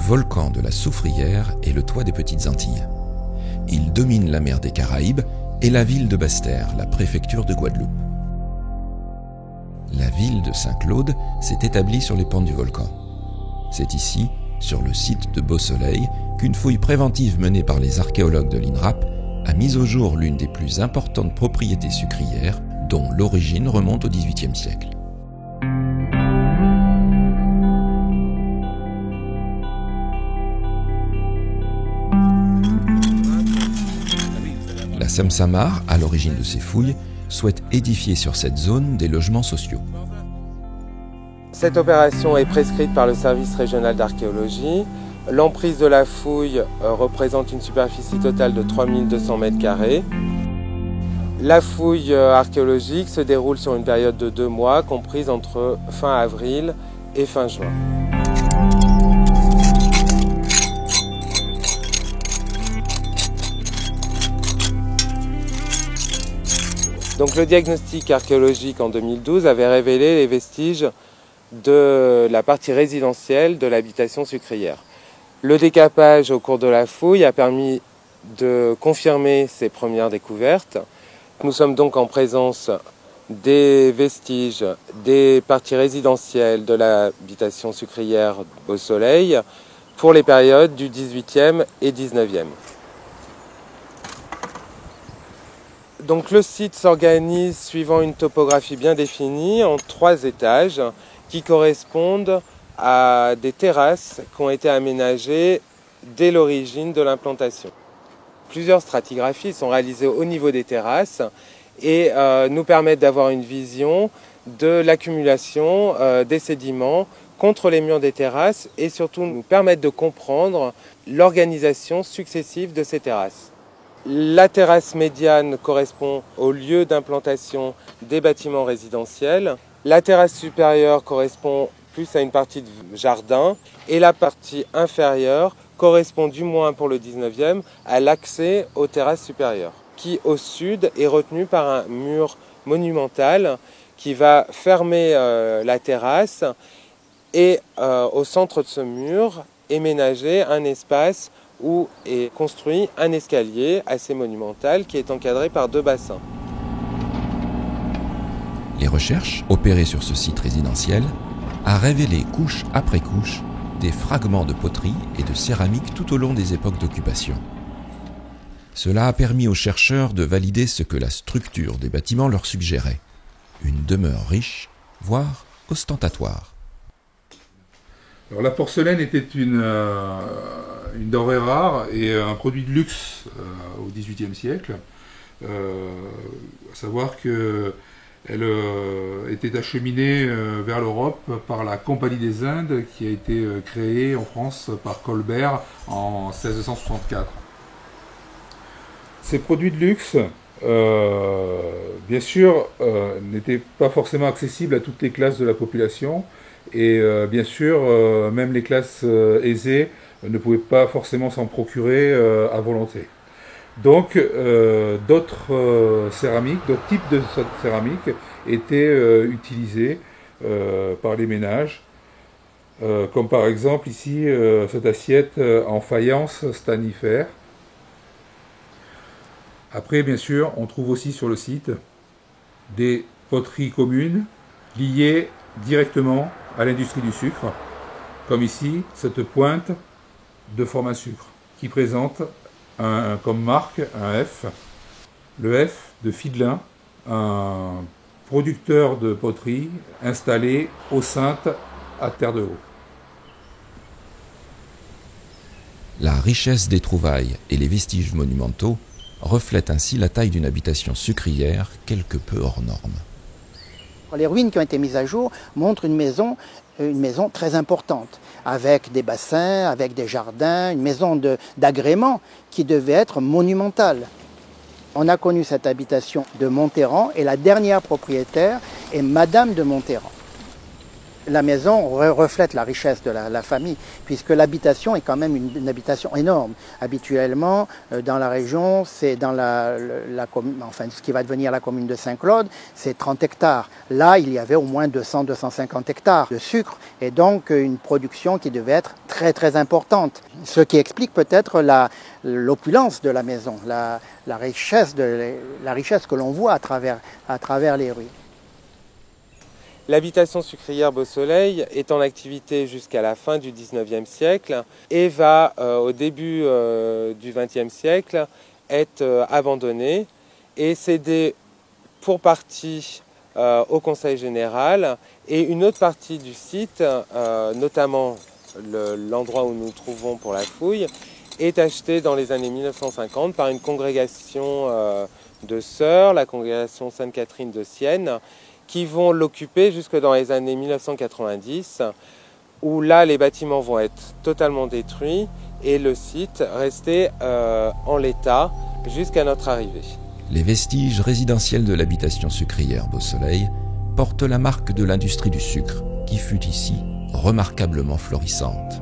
volcan de la Soufrière est le toit des Petites Antilles. Il domine la mer des Caraïbes et la ville de Basse-Terre, la préfecture de Guadeloupe. La ville de Saint-Claude s'est établie sur les pentes du volcan. C'est ici, sur le site de Beau-Soleil, qu'une fouille préventive menée par les archéologues de l'INRAP a mis au jour l'une des plus importantes propriétés sucrières dont l'origine remonte au XVIIIe siècle. La Samsamar, à l'origine de ces fouilles, souhaite édifier sur cette zone des logements sociaux. Cette opération est prescrite par le service régional d'archéologie. L'emprise de la fouille représente une superficie totale de 3200 m². La fouille archéologique se déroule sur une période de 2 mois, comprise entre fin avril et fin juin. Donc le diagnostic archéologique en 2012 avait révélé les vestiges de la partie résidentielle de l'habitation sucrière. Le décapage au cours de la fouille a permis de confirmer ces premières découvertes. Nous sommes donc en présence des vestiges des parties résidentielles de l'habitation sucrière au Soleil pour les périodes du XVIIIe et XIXe. Donc le site s'organise suivant une topographie bien définie en 3 étages qui correspondent à des terrasses qui ont été aménagées dès l'origine de l'implantation. Plusieurs stratigraphies sont réalisées au niveau des terrasses et nous permettent d'avoir une vision de l'accumulation des sédiments contre les murs des terrasses et surtout nous permettent de comprendre l'organisation successive de ces terrasses. La terrasse médiane correspond au lieu d'implantation des bâtiments résidentiels. La terrasse supérieure correspond plus à une partie de jardin et la partie inférieure correspond du moins pour le 19e à l'accès aux terrasses supérieures qui au sud est retenu par un mur monumental qui va fermer la terrasse et au centre de ce mur est ménagé un espace où est construit un escalier assez monumental qui est encadré par 2 bassins. Les recherches opérées sur ce site résidentiel a révélé couche après couche des fragments de poterie et de céramique tout au long des époques d'occupation. Cela a permis aux chercheurs de valider ce que la structure des bâtiments leur suggérait, une demeure riche, voire ostentatoire. Alors, la porcelaine était une denrée rare et un produit de luxe au XVIIIe siècle, à savoir qu'elle était acheminée vers l'Europe par la Compagnie des Indes qui a été créée en France par Colbert en 1664. Ces produits de luxe, bien sûr, n'étaient pas forcément accessibles à toutes les classes de la population et bien sûr, même les classes aisées ne pouvaient pas forcément s'en procurer à volonté. Donc, d'autres céramiques, d'autres types de céramiques étaient utilisés par les ménages, comme par exemple ici cette assiette en faïence stanifère. Après, bien sûr, on trouve aussi sur le site des poteries communes liées directement à l'industrie du sucre, comme ici cette pointe de forme à sucre qui présente comme marque un F, le F de Fidelin, un producteur de poterie installé aux Saintes à Terre-de-Haut. La richesse des trouvailles et les vestiges monumentaux reflètent ainsi la taille d'une habitation sucrière quelque peu hors norme. Les ruines qui ont été mises à jour montrent une maison très importante, avec des bassins, avec des jardins, une maison d'agrément qui devait être monumentale. On a connu cette habitation de Monterrand et la dernière propriétaire est Madame de Monterrand. La maison reflète la richesse de la famille, puisque l'habitation est quand même une habitation énorme. Habituellement, dans la région, c'est dans ce qui va devenir la commune de Saint-Claude, c'est 30 hectares. Là, il y avait au moins 200-250 hectares de sucre, et donc une production qui devait être très très importante. Ce qui explique peut-être l'opulence de la maison, la richesse que l'on voit à travers les rues. L'habitation sucrière Beau-Soleil est en activité jusqu'à la fin du XIXe siècle et va, au début du XXe siècle, être abandonnée et cédée pour partie au Conseil général, et une autre partie du site, notamment l'endroit où nous nous trouvons pour la fouille, est achetée dans les années 1950 par une congrégation de sœurs, la congrégation Sainte-Catherine de Sienne, qui vont l'occuper jusque dans les années 1990, où là les bâtiments vont être totalement détruits et le site resté en l'état jusqu'à notre arrivée. Les vestiges résidentiels de l'habitation sucrière Beau-Soleil portent la marque de l'industrie du sucre, qui fut ici remarquablement florissante.